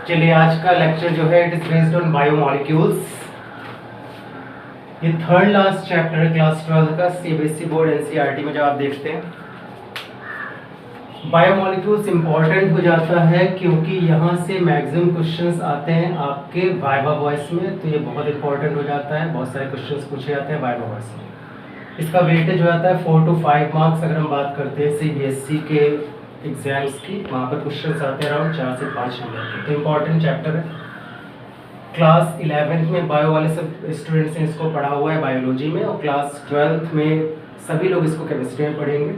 चलिए आज का लेक्चर जो है it is based on biomolecules. ये थर्ड लास्ट चैप्टर है क्लास 12 का सीबीएसई बोर्ड एनसीईआरटी में। जब आप देखते हैं बायोमोलिक्यूल्स इंपॉर्टेंट हो जाता है क्योंकि यहाँ से मैक्सिमम क्वेश्चंस आते हैं आपके वाइवा वॉइस में, तो ये बहुत इंपॉर्टेंट हो जाता है। बहुत सारे क्वेश्चंस पूछे जाते हैं वाइवा वॉइस में। इसका वेटेज हो जाता है 4 to 5 मार्क्स। अगर हम बात करते हैं सीबीएसई के एग्जाम्स की, वहाँ पर क्वेश्चंस आते हैं अराउंड 4 से 5 नंबर के। तो इम्पॉर्टेंट चैप्टर है। क्लास 11th में बायो वाले सब स्टूडेंट्स ने इसको पढ़ा हुआ है बायोलॉजी में, और क्लास 12th में सभी लोग इसको केमिस्ट्री में पढ़ेंगे।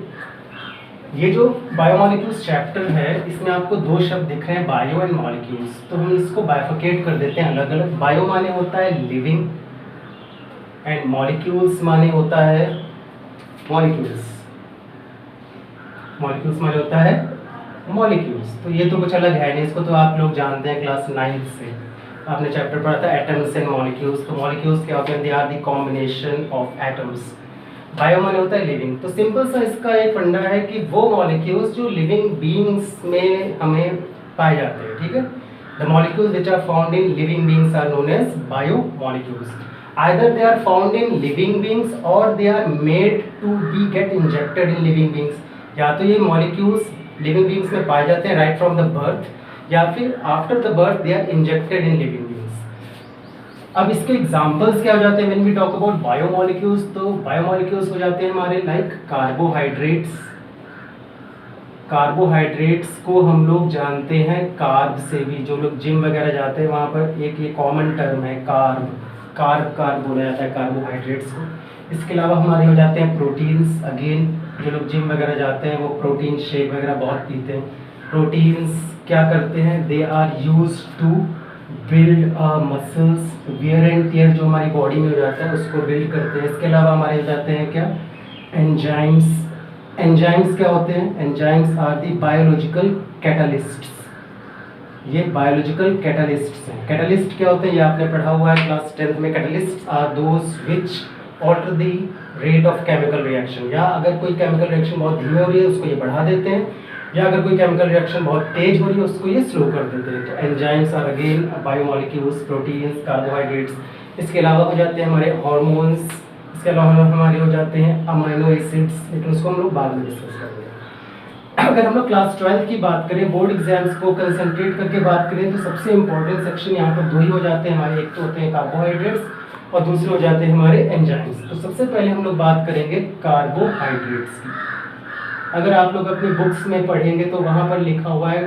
ये जो बायोमोलिक्यूल्स चैप्टर है इसमें आपको दो शब्द दिख रहे हैं, बायो एंड मॉलिक्यूल्स। तो हम इसको बाइफरकेट कर देते हैं अलग अलग। बायो माने होता है लिविंग एंड मॉलिक्यूल्स माने होता है मॉलिक्यूल्स। मॉलिक्यूल्स माने होता है मॉलिक्यूल्स। तो ये तो कुछ अलग है नहीं, इसको तो आप लोग जानते हैं क्लास 9th से। आपने चैप्टर पढ़ा था एटम्स एंड मॉलिक्यूल्स। तो मॉलिक्यूल्स क्या होते हैं? They are the combination of atoms. Bio माने होता है लिविंग। तो सिंपल सा इसका एक फंडा है कि वो मॉलिक्यूल्स जो लिविंग बीइंग्स में हमें पाए जाते हैं, ठीक है। The molecules which are found in living beings are known as bio molecules. Either they are found in living beings और they are made to be get injected in living beings. या तो ये मॉलिक्यूल्स लिविंग बीइंग्स में पाए जाते हैं right from the birth, या फिर after the birth they are injected in living beings. अब इसके एग्जांपल्स क्या हो जाते हैं when we talk about biomolecules? तो बायोमोलिक्यूल्स हो जाते हैं हमारे लाइक कार्बोहाइड्रेट्स। कार्बोहाइड्रेट्स को हम लोग जानते हैं कार्ब से भी। जो लोग जिम वगैरह जाते हैं वहाँ पर एक ये कॉमन टर्म है कार्ब। कार्ब बोला जाता है कार्बोहाइड्रेट्स को। इसके अलावा हमारे हो जाते हैं प्रोटीन्स। अगेन जो लोग जिम वगैरह जाते हैं वो प्रोटीन शेक वगैरह बहुत पीते हैं। प्रोटीन्स क्या करते हैं? They are used to build muscles. Wear and tear जो हमारी बॉडी में हो जाता है उसको बिल्ड करते हैं। इसके अलावा हमारे हो जाते हैं क्या? एंजाइम्स। एंजाइम्स क्या होते हैं? Enzymes are the biological catalysts. ये बायोलॉजिकल कैटालिस्ट्स हैं। कैटालिस्ट क्या होते हैं? ये आपने पढ़ा हुआ है क्लास 10th में। Catalysts are those which alter the rate of chemical reaction. या अगर कोई केमिकल रिएक्शन बहुत धीमे हो रही है उसको ये बढ़ा देते हैं, या अगर कोई केमिकल रिएक्शन बहुत तेज हो रही है उसको ये स्लो कर देते हैं। तो enzymes are again biomolecules, proteins, carbohydrates. इसके अलावा हो जाते हैं हमारे हार्मोन्स। इसके अलावा हमारे हो जाते हैं अमाइनो एसिड्स, लेकिन उसको हम लोग बाद में डिस्कस करेंगे। अगर हम लोग क्लास 12 की बात करें, बोर्ड एग्जाम्स को कंसंट्रेट करके बात करें, तो सबसे इंपॉर्टेंट सेक्शन यहाँ पर दो ही हो जाते हैं हमारे। एक तो होते हैं कार्बोहाइड्रेट्स और दूसरे हो जाते हैं हमारे एंजाइम्स। तो सबसे पहले हम लोग बात करेंगे कार्बोहाइड्रेट्स की। अगर आप लोग अपनी बुक्स में पढ़ेंगे तो वहाँ पर लिखा हुआ है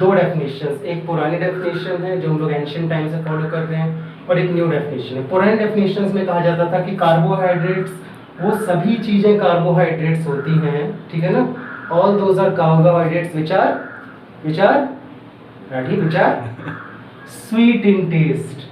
दो डेफिनेशंस। एक पुरानी डेफिनेशन है जो हम लोग एंशिएंट टाइम से फॉलो कर रहे हैं, और एक न्यू डेफिनेशन है। पुराने डेफिनेशंस में कहा जाता था कि कार्बोहाइड्रेट्स वो सभी चीज़ें कार्बोहाइड्रेट्स होती हैं, ठीक है ना। All those are carbohydrates which are sweet in taste.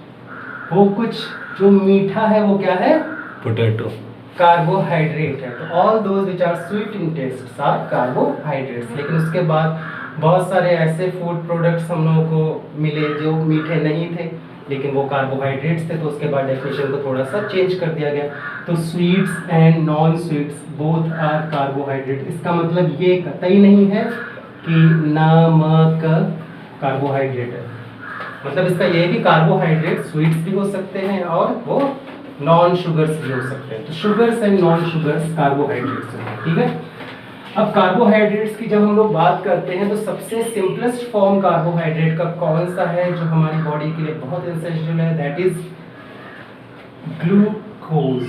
वो कुछ जो मीठा है वो क्या है? पोटैटो। कार्बोहाइड्रेट है। तो all those which are sweet in taste are carbohydrates. लेकिन उसके बाद बहुत सारे ऐसे फूड प्रोडक्ट्स हम लोगों को मिले जो मीठे नहीं थे लेकिन वो कार्बोहाइड्रेट्स थे, तो उसके बाद डेफिनेशन को थोड़ा सा चेंज कर दिया गया। तो sweets and non sweets both are carbohydrate. इसका मतलब ये कतई नहीं है कि नमक कार्बोहाइड्रेट है। मतलब इसका ये है कि कार्बोहाइड्रेट स्वीट्स भी हो सकते हैं और वो नॉन शुगर्स भी हो सकते हैं। तो sugars and non sugars carbohydrates हैं, ठीक है। अब कार्बोहाइड्रेट्स की जब हम लोग बात करते हैं तो सबसे सिंपलेस्ट फॉर्म कार्बोहाइड्रेट का कौन सा है जो हमारी बॉडी के लिए बहुत एसेंशियल है? That is glucose.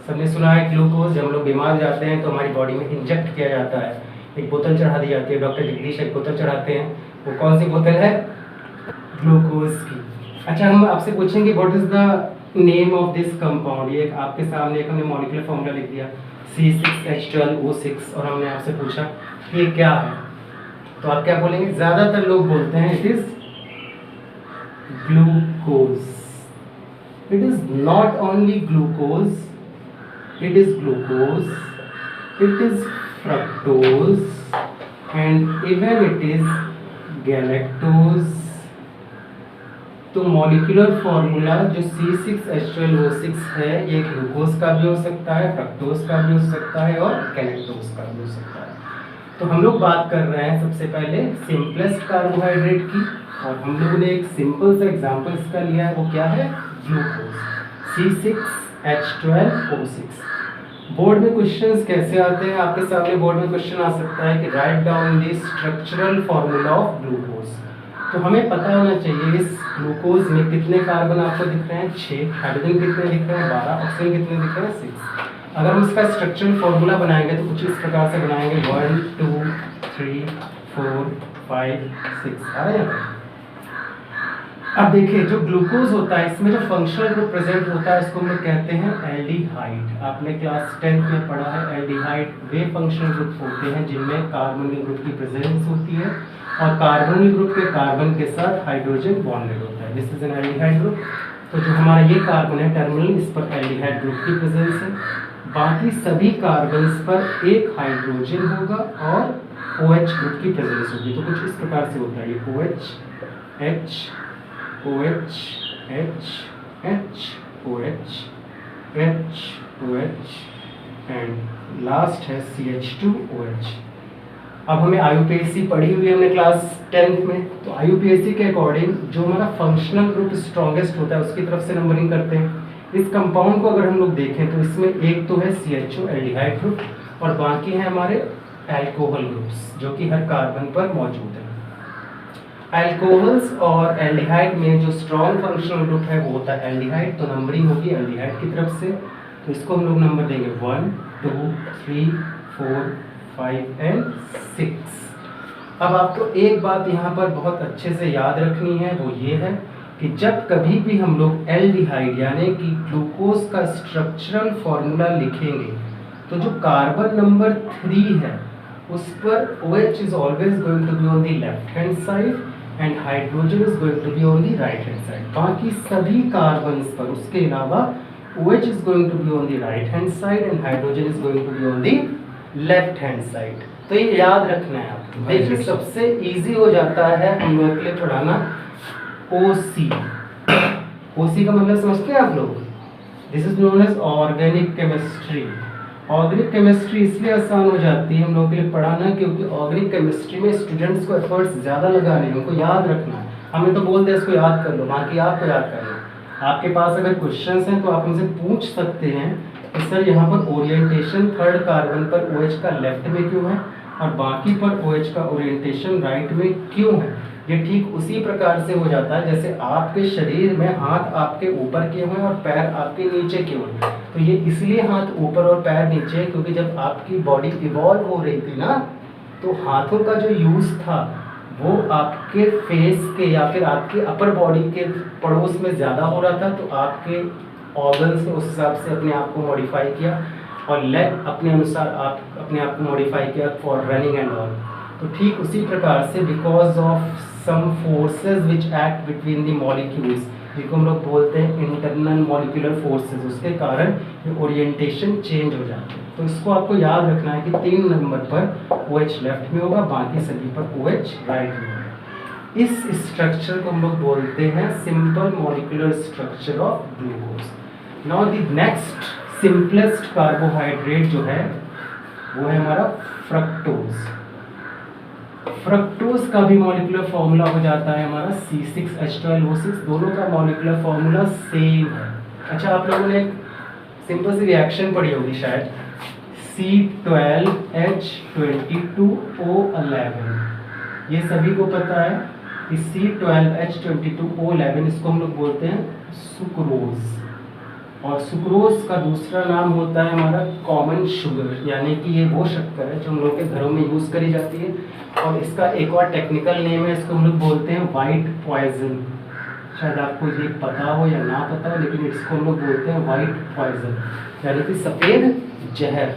सबने सुना है ग्लूकोज। जब हम लोग बीमार जाते हैं तो हमारी बॉडी में इंजेक्ट किया जाता है, एक बोतल चढ़ा दी जाती है। डॉक्टर जगदीश एक बोतल चढ़ाते हैं। वो कौन सी बोतल है? ग्लूकोज की। अच्छा, हम आपसे पूछेंगे what is the name of this compound. ये आपके सामने एक हमने मॉलिक्यूलर फॉर्मूला लिख दिया C6H12O6, और हमने आपसे पूछा ये क्या है, तो आप क्या बोलेंगे? ज्यादातर लोग बोलते हैं it is glucose. It is not only glucose, it is glucose, it is fructose and even it is galactose. तो मॉलिक्यूलर फॉर्मूला जो C6H12O6 है ये ग्लूकोज का भी हो सकता है, फ्रक्टोज का भी हो सकता है और गैलेक्टोज का भी हो सकता है। तो हम लोग बात कर रहे हैं सबसे पहले सिंपलेस्ट कार्बोहाइड्रेट की, और हम लोगों ने एक सिंपल सा एग्जांपल इसका लिया है, वो क्या है, ग्लूकोज C6H12O6। बोर्ड में क्वेश्चंस कैसे आते हैं, आपके सामने बोर्ड में क्वेश्चन आ सकता है कि write down the structural formula of glucose. तो हमें पता होना चाहिए इस ग्लूकोज में कितने कार्बन आपको दिख रहे हैं, 6, हाइड्रोजन कितने दिख रहे हैं, 12, ऑक्सीजन कितने दिख रहे हैं, 6। अगर हम इसका स्ट्रक्चरल फॉर्मूला बनाएंगे तो कुछ इस प्रकार से बनाएंगे, 1 2 3 4 5 6 आ रहे हैं। अब देखिए जो ग्लूकोज होता है इसमें जो फंक्शनल ग्रुप प्रेजेंट होता है इसको हम लोग कहते हैं एल्डिहाइड। आपने क्लास 10th में पढ़ा है एल्डिहाइड वे फंक्शनल ग्रुप होते हैं जिनमें कार्बोनिल ग्रुप की प्रेजेंस होती है और कार्बोनिल ग्रुप के कार्बन के साथ हाइड्रोजन बॉन्डेड होता है, this is an aldehyde group. तो जो हमारा ये कार्बन है टर्मिनल, इस पर एल्डिहाइड ग्रुप की प्रेजेंस है। बाकी सभी कार्बन्स पर एक हाइड्रोजन होगा और OH ग्रुप की प्रेजेंस होगी। तो कुछ इस प्रकार से होता है ये OH H OH H H OH H OH and last है CH2OH। अब हमें IUPAC पढ़ी हुई है हमने क्लास 10th में, तो IUPAC के अकॉर्डिंग जो हमारा फंक्शनल ग्रुप स्ट्रॉन्गेस्ट होता है उसकी तरफ से नंबरिंग करते हैं। इस कंपाउंड को अगर हम लोग देखें तो इसमें एक तो है CHO एल्डिहाइड ग्रुप और बाकी हैं हमारे अल्कोहल ग्रुप्स जो कि हर कार्बन पर मौजूद है। अल्कोहल्स और एल्डिहाइड में जो स्ट्रॉन्ग फंक्शनल ग्रुप है वो होता है एल्डिहाइड, तो नंबरिंग होगी एल्डिहाइड की तरफ से। तो इसको हम लोग नंबर देंगे 1 2 3 4 5 एंड 6। अब आपको एक बात यहाँ पर बहुत अच्छे से याद रखनी है, वो ये है कि जब कभी भी हम लोग एल्डिहाइड यानी कि ग्लूकोज का स्ट्रक्चरल फॉर्मूला लिखेंगे तो जो कार्बन नंबर 3 है उस पर OH is always going to be on the left hand side and hydrogen is going to be on the right hand side। बाकी सभी कार्बन्स पर उसके अलावा OH is going to be on the right hand side and hydrogen is going to be on the left hand side। तो ये याद रखना है आपको। देखिए सबसे इजी हो जाता है हम लोग के लिए पढ़ाना OC। OC का मतलब समझते हैं आप लोग, this is known as organic chemistry. Organic chemistry इसलिए आसान हो जाती है हम लोगों के लिए पढ़ाना क्योंकि ऑर्गेनिक केमिस्ट्री में स्टूडेंट्स को एफर्ट्स ज़्यादा लगाने हैं, उनको याद रखना है। हमें तो बोलते हैं इसको याद कर लो, बाकी आपको याद करना। आपके पास अगर क्वेश्चंस हैं तो आप हमसे पूछ सकते हैं कि सर यहाँ पर ओरिएंटेशन थर्ड कार्बन पर OH का लेफ्ट में क्यों है और बाकी पर OH का ओरिएंटेशन राइट में क्यों है। ये ठीक उसी प्रकार से हो जाता है जैसे आपके शरीर में हाथ आपके ऊपर किए हुए हैं और पैर आपके नीचे किए हुए हैं। तो ये इसलिए हाथ ऊपर और पैर नीचे क्योंकि जब आपकी बॉडी इवॉल्व हो रही थी ना तो हाथों का जो यूज़ था वो आपके फेस के या फिर आपके अपर बॉडी के पड़ोस में ज़्यादा हो रहा था, तो आपके ऑर्गन्स ने उस हिसाब से अपने आप को मॉडिफाई किया और लेग अपने अनुसार आप अपने आप को मॉडिफाई किया फॉर रनिंग एंड ऑल। तो ठीक उसी प्रकार से because of some forces which act between the molecules, जिनको हम लोग बोलते हैं इंटरनल मॉलिक्यूलर फोर्सेस, उसके कारण ये ओरिएंटेशन चेंज हो जाते हैं। तो इसको आपको याद रखना है कि 3 नंबर पर OH लेफ्ट में होगा, बाकी सभी पर OH राइट में होगा। इस स्ट्रक्चर को हम लोग बोलते हैं simple molecular structure of glucose. Now the next simplest carbohydrate जो है वो है हमारा फ्रक्टोज। फ्रक्टोज का भी मॉलिक्यूलर फॉर्मूला हो जाता है हमारा C6H12O6, दोनों का मॉलिक्यूलर फॉर्मूला सेम है। अच्छा आप लोगों ने एक सिंपल सी रिएक्शन पढ़ी होगी शायद, C12H22O11, ये सभी को पता है कि C12H22O11 इसको हम लोग बोलते हैं सुक्रोज, और सुक्रोज का दूसरा नाम होता है हमारा कॉमन शुगर, यानी कि ये वो शक्कर है जो हम लोग के घरों में यूज़ करी जाती है। और इसका एक और टेक्निकल नेम है, इसको हम लोग बोलते हैं वाइट पॉइजन। शायद आपको ये पता हो या ना पता हो, लेकिन इसको हम लोग बोलते हैं वाइट पॉइजन, यानी कि सफ़ेद जहर।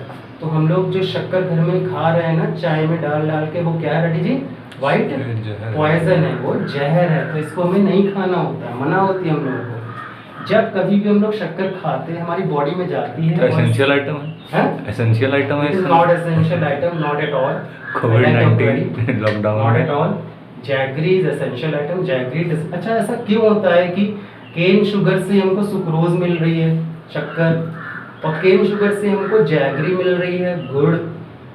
तो हम लोग जो शक्कर घर में खा रहे हैं ना चाय में डाल डाल के, वो क्या है रेड्डी जी, वाइट पॉइजन है, वो जहर है। तो इसको हमें नहीं खाना होता है, मना होती है हम लोगों को। जब कभी भी हम लोग शक्कर खाते हैं हमारी बॉडी में जाती है, एसेंशियल आइटम है, एसेंशियल आइटम है, not essential item, not at all. Covid lockdown not at all, jaggery is essential item, jaggery. अच्छा ऐसा क्यों होता है कि केन शुगर से हमको सुक्रोज मिल रही है शक्कर, और केन शुगर से हमको जैगरी मिल रही है गुड़,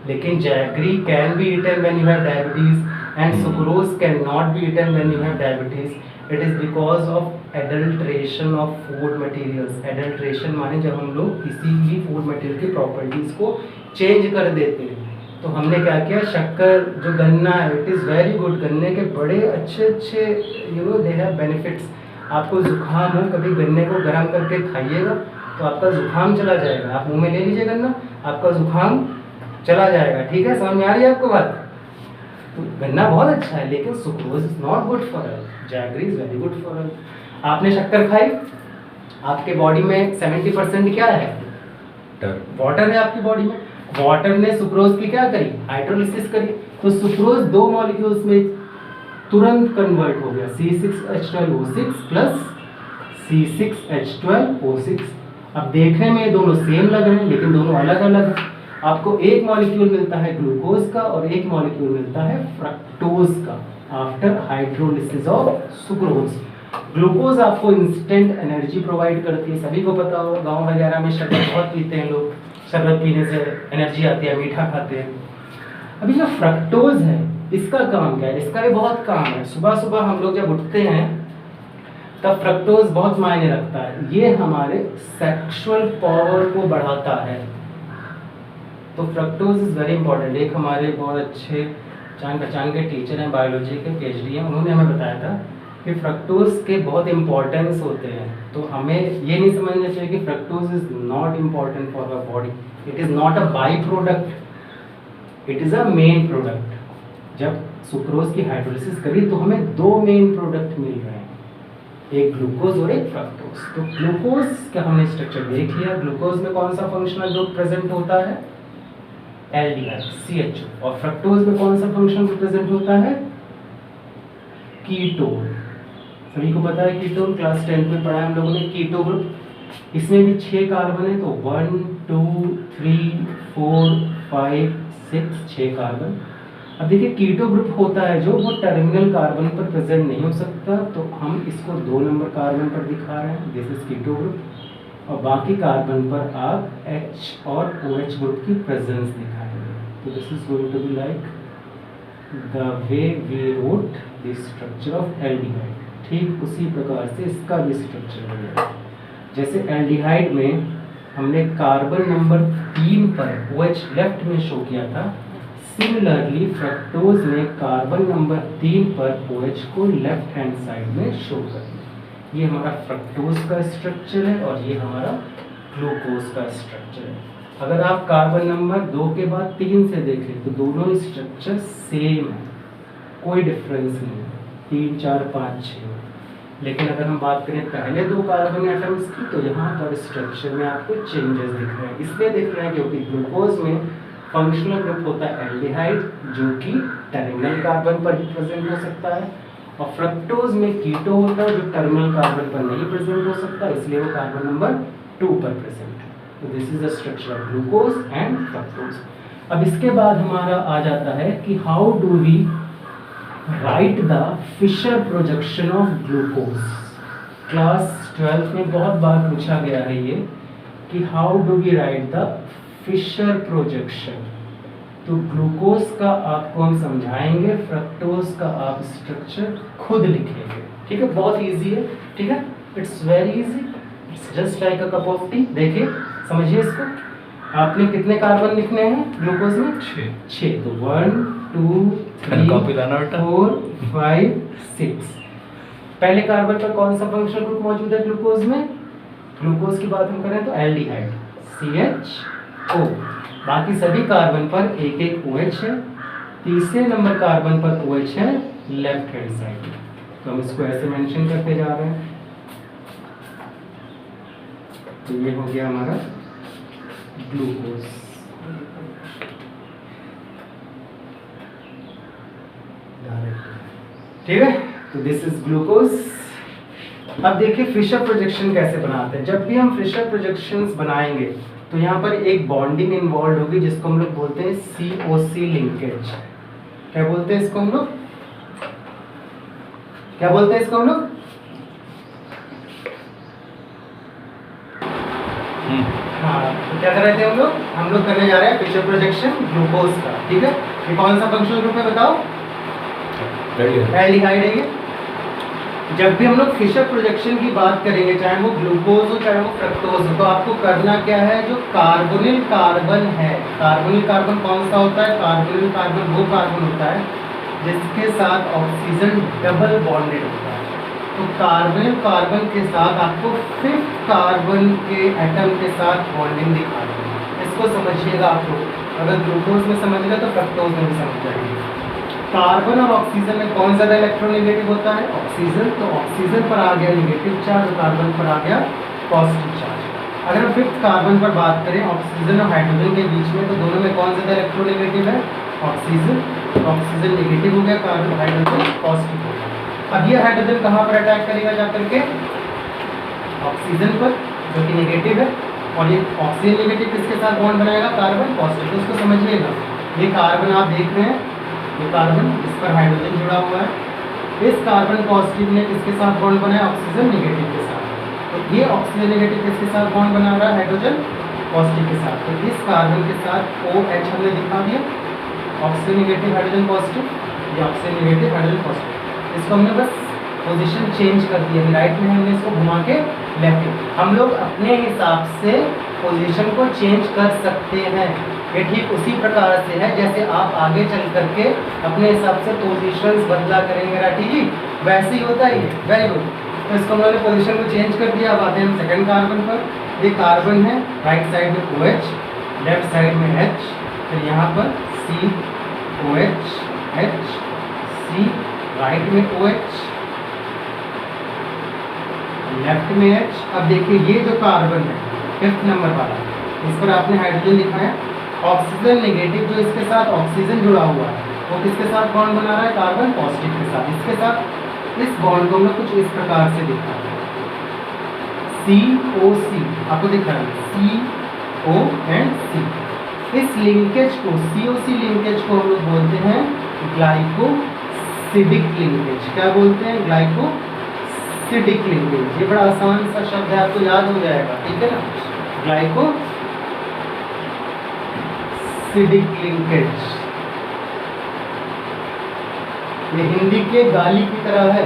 लेकिन jaggery can be eaten when you have diabetes and sucrose can not be eaten when you have diabetes. It is because of adulteration of food materials. Adulteration माने जब हम लोग किसी भी फूड मटेरियल की प्रॉपर्टीज को चेंज कर देते हैं। तो हमने क्या किया, शक्कर जो गन्ना है इट इज़ वेरी गुड, गन्ने के बड़े अच्छे अच्छे दे हैव बेनिफिट्स। आपको जुकाम हो, कभी गन्ने को गर्म करके खाइएगा तो आपका जुकाम चला जाएगा। आप मुंह में ले लीजिए गन्ना, आपका जुकाम चला जाएगा। ठीक है, समझ में आ रही है आपको बात? तो गन्ना बहुत अच्छा है, लेकिन sucrose is not good for health, jaggery is very good for health. आपने शक्कर खाई, आपके बॉडी में 70% क्या है? वाटर है आपकी बॉडी में। वाटर ने सुक्रोज की क्या करी? हाइड्रोलिसिस करी। तो सुक्रोज 2 मॉलिक्यूल्स में तुरंत कन्वर्ट हो गया, C6H12O6 प्लस C6H12O6। अब देखने में दोनों सेम लग रहे हैं, लेकिन दोनों अलग अलग हैं। आपको एक मॉलिक्यूल मिलता है ग्लूकोज का और एक मॉलिक्यूल मिलता है फ्रक्टोज का after hydrolysis of sucrose. Glucose आपको इंस्टेंट एनर्जी प्रोवाइड करती है। सभी को पता हो, गांव वगैरह में शरबत बहुत पीते हैं लोग, शरबत पीने से एनर्जी आती है, मीठा खाते हैं। अभी जो फ्रक्टोज है इसका काम क्या है? इसका भी बहुत काम है। सुबह सुबह हम लोग जब उठते हैं तब फ्रक्टोज बहुत मायने रखता है। ये हमारे सेक्सुअल पावर को बढ़ाता है। तो फ्रक्टोज इज वेरी इंपॉर्टेंट। एक हमारे बहुत अच्छे जान पहचान के टीचर हैं, बायोलॉजी के PhD हैं, उन्होंने हमें बताया था कि फ्रक्टोज के बहुत इंपॉर्टेंस होते हैं। तो हमें ये नहीं समझना चाहिए कि fructose is not important for our body. It is not a by product, it is a main product. जब सुक्रोज की हाइड्रोलिसिस करी तो हमें 2 मेन प्रोडक्ट मिल रहे हैं, एक ग्लूकोज और एक फ्रक्टोज। तो ग्लूकोज का हमने स्ट्रक्चर देख लिया। ग्लूकोज में कौन सा फंक्शनल ग्रुप प्रेजेंट होता है? Aldehyde CHO। और फ्रक्टोज में कौन सा फंक्शन प्रेजेंट होता है? कीटोन। सभी को पता है कीटोन, क्लास 10 में पढ़ा है हम लोगों ने। कीटो ग्रुप, इसमें भी 6 कार्बन है, तो 1 2 3 4 5 6 6 कार्बन। अब देखिए कीटो ग्रुप होता है जो वो टर्मिनल कार्बन पर प्रेजेंट नहीं हो सकता, तो हम इसको 2 नंबर कार्बन पर दिखा रहे हैं, दिस इज कीटो ग्रुप। और बाकी कार्बन पर आप H और OH ग्रुप की प्रेजेंस दिखाएंगे। तो this is going to be like the way we wrote the structure of aldehyde. ठीक उसी प्रकार से इसका भी स्ट्रक्चर बनेगा। जैसे एल्डिहाइड में हमने कार्बन नंबर 3 पर OH लेफ्ट में शो किया था, सिमिलरली फ्रक्टोज ने कार्बन नंबर 3 पर OH को लेफ्ट हैंड साइड में शो कर दिया। ये हमारा फ्रक्टोज का स्ट्रक्चर है और ये हमारा ग्लूकोज का स्ट्रक्चर है। अगर आप कार्बन नंबर 2 के बाद 3 से देखें तो दोनों स्ट्रक्चर सेम है, कोई डिफरेंस नहीं है, 3 4 5 6। लेकिन अगर हम बात करें पहले 2 कार्बन एटम्स की, तो यहाँ पर स्ट्रक्चर में आपको चेंजेस दिख रहे हैं। इसलिए दिख रहे हैं क्योंकि ग्लूकोज में फंक्शनल ग्रुप होता है एल्डिहाइड, जो कि टर्मिनल कार्बन पर ही प्रेजेंट हो सकता है, और फ्रक्टोज में कीटो होता है जो टर्मिनल कार्बन पर नहीं प्रेजेंट हो सकता, इसलिए वो कार्बन नंबर 2 पर प्रेजेंट है। तो this is the structure of glucose and fructose. अब इसके बाद हमारा आ जाता है कि how do we write the Fischer projection of glucose. Class 12 में बहुत बार पूछा गया है ये कि how do we write the Fischer projection. तो ग्लूकोज का आपको हम समझाएंगे, फ्रक्टोज का आप स्ट्रक्चर खुद लिखेंगे। ठीक है, बहुत इजी है। ठीक है, it's very easy, it's just like a cup of T. देखिए समझिए इसको। आपने कितने कार्बन लिखने हैं ग्लूकोज में? 6। तो 1 2 3 4 5 6। पहले कार्बन पर कौन सा फंक्शनल ग्रुप मौजूद है ग्लूकोज में? ग्लूकोज की बात हम करें तो एल्डिहाइड CHO। बाकी सभी कार्बन पर एक एक OH है। तीसरे नंबर कार्बन पर OH है लेफ्ट हैंड साइड। तो हम इसको ऐसे मेंशन करते जा रहे हैं। तो ये हो गया हमारा ग्लूकोज। ठीक है, तो दिस इज ग्लूकोज। अब देखिए फिशर प्रोजेक्शन कैसे बनाते हैं। जब भी हम फिशर प्रोजेक्शंस बनाएंगे तो यहाँ पर एक बॉन्डिंग इन्वॉल्व होगी जिसको हम लोग बोलते हैं COC लिंकेज। क्या बोलते हैं इसको हम लोग? क्या बोलते हैं इसको हम लोग? हाँ, तो क्या कर रहे थे हम लोग करने जा रहे हैं फिशर प्रोजेक्शन ग्लूकोज का, ठीक है। ये कौन सा फंक्शनल ग्रुप है बताओ? एल्डिहाइड है ये। जब भी हम लोग फिशर प्रोजेक्शन की बात करेंगे, चाहे वो ग्लूकोज हो चाहे वो फ्रक्टोज हो, तो आपको करना क्या है, जो कार्बोनिल कार्बन है, कार्बोनिल कार्बन कौन सा होता है? कार्बोनिल कार्बन वो कार्बन होता है जिसके साथ ऑक्सीजन डबल बॉन्डेड होता है। तो कार्बोनिल कार्बन के साथ आपको 5th कार्बन के एटम के साथ बॉन्डिंग दिखानी है। इसको समझिएगा आप लोग, अगर ग्लूकोज में समझ गए तो फ्रक्टोज में भी समझ जाएंगे। कार्बन और ऑक्सीजन में कौन ज़्यादा इलेक्ट्रोनेगेटिव होता है? ऑक्सीजन। तो ऑक्सीजन पर आ गया नेगेटिव चार्ज, कार्बन पर आ गया पॉजिटिव चार्ज। अगर हम 5th कार्बन पर बात करें ऑक्सीजन और हाइड्रोजन के बीच में, तो दोनों में कौन ज़्यादा इलेक्ट्रोनेगेटिव है? ऑक्सीजन। तो ऑक्सीजन नेगेटिव हो गया, कार्बन हाइड्रोजन पॉजिटिव हो गया। अब ये हाइड्रोजन कहाँ पर अटैक करेगा जाकर के? ऑक्सीजन पर, जो कि नेगेटिव है, और ये ऑक्सीजन नेगेटिव किसके साथ बॉन्ड बनाएगा? Carbon positive. तो उसको समझिएगा, ये कार्बन आप देख रहे हैं, ये कार्बन इस पर हाइड्रोजन जुड़ा हुआ है। इस कार्बन पॉजिटिव ने किसके साथ बॉन्ड बनाया? ऑक्सीजन नेगेटिव के साथ। तो ये ऑक्सीजन नेगेटिव किसके साथ बॉन्ड बना रहा है? हाइड्रोजन पॉजिटिव के साथ। तो इस कार्बन के साथ OH हमने दिखा दिया, ऑक्सीजन नेगेटिव हाइड्रोजन पॉजिटिव, ये ऑक्सीजन नेगेटिव हाइड्रोजन पॉजिटिव। इसको हमने बस पोजीशन चेंज कर दी है, राइट में हमने इसको घुमा के लेफ्ट में। हम लोग अपने हिसाब से पोजीशन को चेंज कर सकते हैं। ये ठीक उसी प्रकार से है जैसे आप आगे चल करके अपने हिसाब से पोजीशंस बदला करेंगे राठी जी, वैसे ही होता है ये। Very good. तो इसको हमने पोजीशन को चेंज कर दिया। अब आते हैं हम सेकंड कार्बन पर। ये कार्बन है, राइट साइड में OH, लेफ्ट साइड में H, फिर यहाँ पर COH, H, C, राइट में OH, लेफ्ट में H। अब देखिए ये जो कार्बन है 5th नंबर वाला, इस पर आपने हाइड्रोजन दिखाया, ऑक्सीजन नेगेटिव जो इसके साथ ऑक्सीजन जुड़ा हुआ है वो किसके साथ बॉन्ड बना रहा है? कार्बन पॉजिटिव के साथ। इसके साथ इस बॉन्ड को हम लोग कुछ इस प्रकार से दिखा रहे हैं, COC आपको दिख रहा है, CO and C। इस लिंकेज को, COC लिंकेज को हम लोग बोलते हैं ग्लाइकोसिडिक लिंकेज। क्या बोलते हैं? Glycosidic linkage. ये बड़ा आसान सा शब्द है, आपको याद हो जाएगा, ठीक है ना? ग्लाइकोसिडिक लिंकेज, ये हिंदी के गाली की तरह है।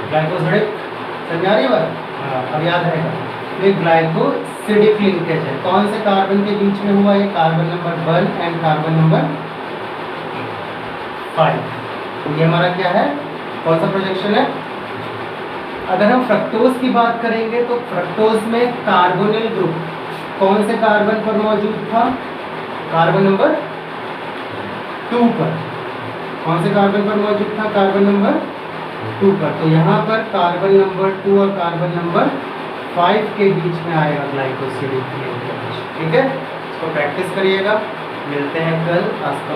ग्लाइकोसिडिक समझ आ रही बात? हाँ, अब याद रहेगा। ये ग्लाइकोसिडिक लिंकेज है। कौन से कार्बन के बीच में हुआ? ये carbon number 1 and carbon number 5। तो ये हमारा क्या है? कौन सा प्रोजेक्शन है? अगर हम फ्रक्टोज की बात करेंगे तो फ्रक्टोज में कार्बोनिल ग्रुप कौन से कार्बन पर मौजूद था? कार्बन नंबर 2 पर। कौन से कार्बन पर मौजूद था? कार्बन नंबर 2 पर। तो यहाँ पर कार्बन नंबर 2 और कार्बन नंबर 5 के बीच में आएगा ग्लाइकोसिडिक लिंकेज, ठीक है? इसको प्रैक्टिस करिएगा। मिलते हैं कल। आज का